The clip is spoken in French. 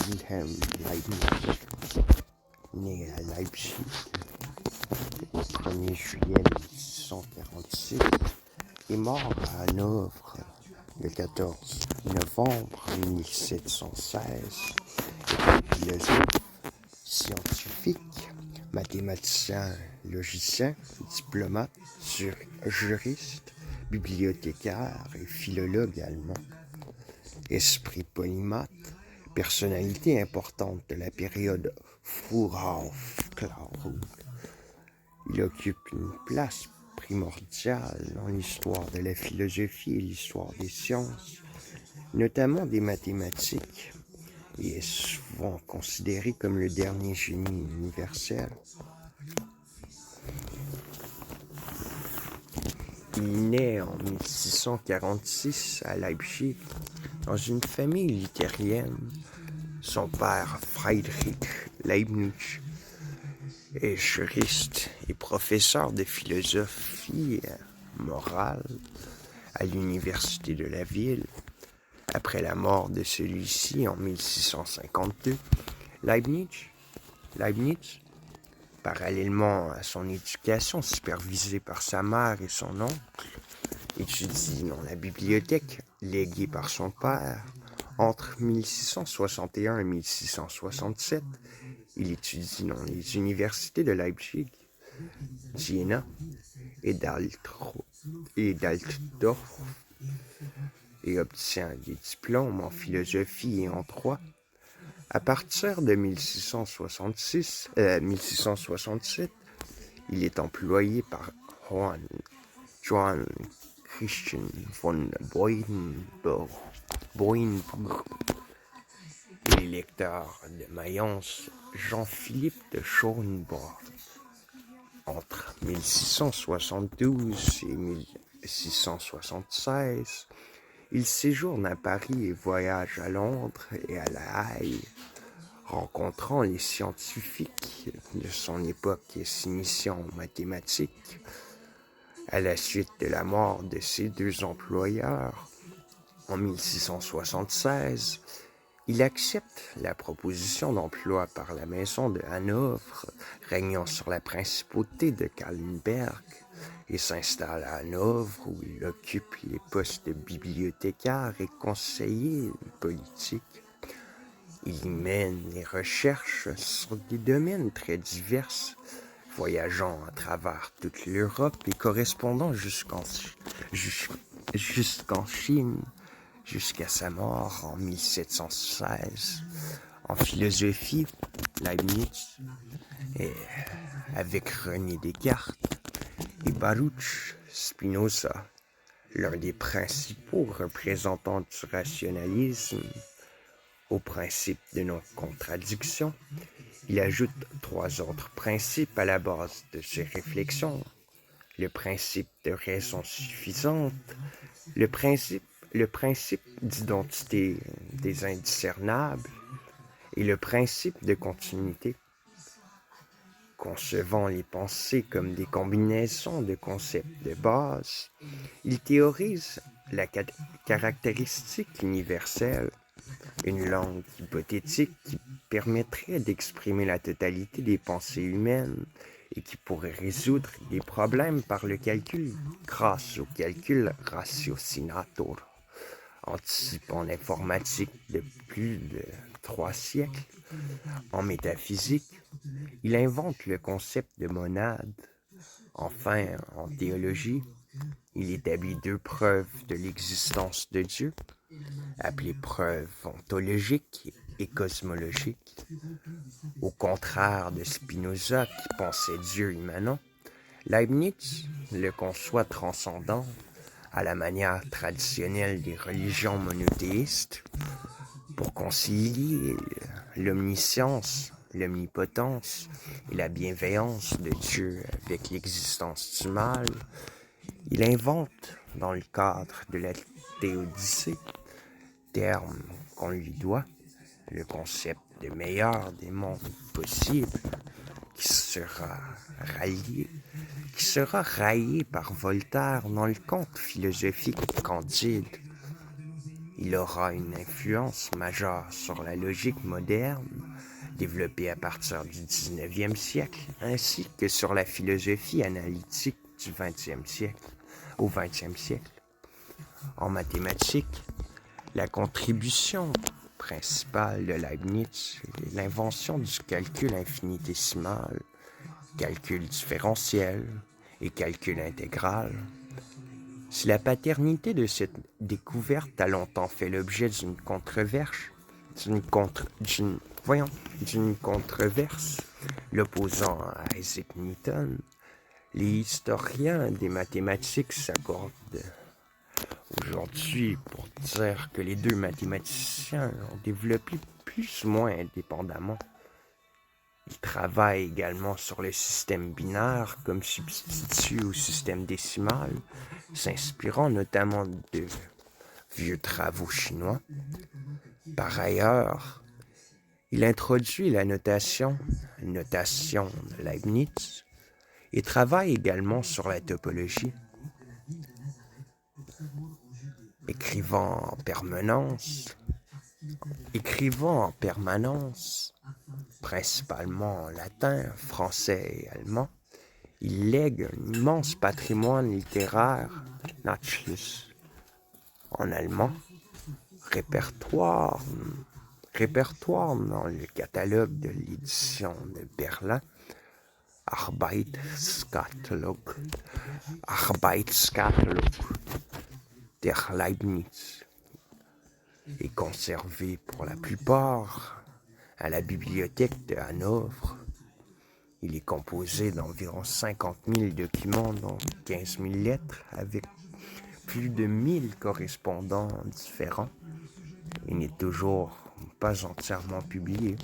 Wilhelm Leibniz, né à Leipzig le 1er juillet 1646, est mort à Hanovre le 14 novembre 1716. Philosophe, scientifique, mathématicien, logicien, diplomate, juriste, bibliothécaire et philologue allemand. Esprit polymathe, personnalité importante de la période Frühaufklärung. Il occupe une place primordiale dans l'histoire de la philosophie et l'histoire des sciences, notamment des mathématiques, et est souvent considéré comme le dernier génie universel. Il naît en 1646 à Leipzig, dans une famille luthérienne. Son père, Friedrich Leibniz, est juriste et professeur de philosophie morale à l'université de la ville. Après la mort de celui-ci en 1652, Leibniz, parallèlement à son éducation supervisée par sa mère et son oncle, étudie dans la bibliothèque léguée par son père. Entre 1661 et 1667, il étudie dans les universités de Leipzig, Jena et d'Altdorf et obtient des diplômes en philosophie et en droit. À partir de 1667, il est employé par Johann Christian von Boinburg et l'électeur de Mayence Jean-Philippe de Schönborn. Entre 1672 et 1676, il séjourne à Paris et voyage à Londres et à La Haye, rencontrant les scientifiques de son époque et s'initiant aux mathématiques. À la suite de la mort de ses deux employeurs, en 1676, il accepte la proposition d'emploi par la maison de Hanovre, régnant sur la principauté de Calenberg, et s'installe à Hanovre où il occupe les postes de bibliothécaire et conseiller politique. Il y mène des recherches sur des domaines très divers, voyageant à travers toute l'Europe et correspondant jusqu'en Chine, jusqu'à sa mort en 1716. En philosophie, Leibniz, avec René Descartes et Baruch Spinoza, l'un des principaux représentants du rationalisme, au principe de non-contradiction, il ajoute 3 autres principes à la base de ses réflexions. Le principe de raison suffisante, le principe d'identité des indiscernables et le principe de continuité. Concevant les pensées comme des combinaisons de concepts de base, il théorise la caractéristique universelle, une langue hypothétique qui permettrait d'exprimer la totalité des pensées humaines et qui pourrait résoudre des problèmes par le calcul grâce au calcul ratiocinator. Anticipant l'informatique de plus de 3 siècles, en métaphysique, il invente le concept de monade. Enfin, en théologie, il établit 2 preuves de l'existence de Dieu, appelées preuves ontologiques et cosmologiques. Au contraire de Spinoza qui pensait Dieu immanent, Leibniz le conçoit transcendant à la manière traditionnelle des religions monothéistes pour concilier l'omniscience, l'omnipotence et la bienveillance de Dieu avec l'existence du mal. Il invente, dans le cadre de la théodicée, terme qu'on lui doit, le concept de meilleur des mondes possibles qui sera raillé par Voltaire dans le conte philosophique Candide. Il aura une influence majeure sur la logique moderne, développée à partir du 19e siècle, ainsi que sur la philosophie analytique du 20e siècle, au 20e siècle. En mathématiques, la contribution principale de Leibniz est l'invention du calcul infinitésimal, calcul différentiel et calcul intégral. Si la paternité de cette découverte a longtemps fait l'objet d'une controverse l'opposant à Isaac Newton, les historiens des mathématiques s'accordent aujourd'hui pour dire que les deux mathématiciens ont développé plus ou moins indépendamment. Ils travaillent également sur le système binaire comme substitut au système décimal, s'inspirant notamment de vieux travaux chinois. Par ailleurs, il introduit la notation de Leibniz, et travaille également sur la topologie. Écrivant en permanence, principalement en latin, français et allemand, il lègue un immense patrimoine littéraire, Nachschluss, en allemand, répertoire dans le catalogue de l'édition de Berlin, Arbeitskatalog der Leibniz, est conservé pour la plupart à la bibliothèque de Hanovre. Il est composé d'environ 50 000 documents, dont 15 000 lettres, avec plus de 1000 correspondants différents. Il n'est toujours pas entièrement publié.